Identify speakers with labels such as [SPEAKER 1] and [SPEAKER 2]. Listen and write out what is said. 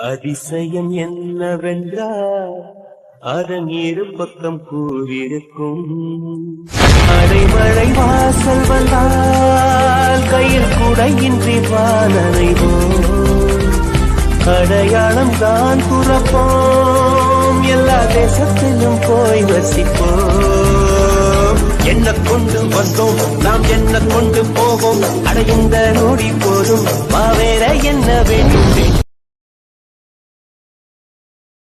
[SPEAKER 1] அதிசயம் என்னவென்றால் அதன் இரு பக்கம் கூறியிருக்கும். அடைமழை வாசல் வந்தால் கையில் குடையின்றி வானனைவோம். அடையாளம் தான் துறப்போம், எல்லா தேசத்திலும் போய் வசிப்போம். என்ன கொண்டு வந்தோம் நாம், என்ன கொண்டு போவோம், அடைந்த நொடி போதும் வேற என்ன வேண்டும்.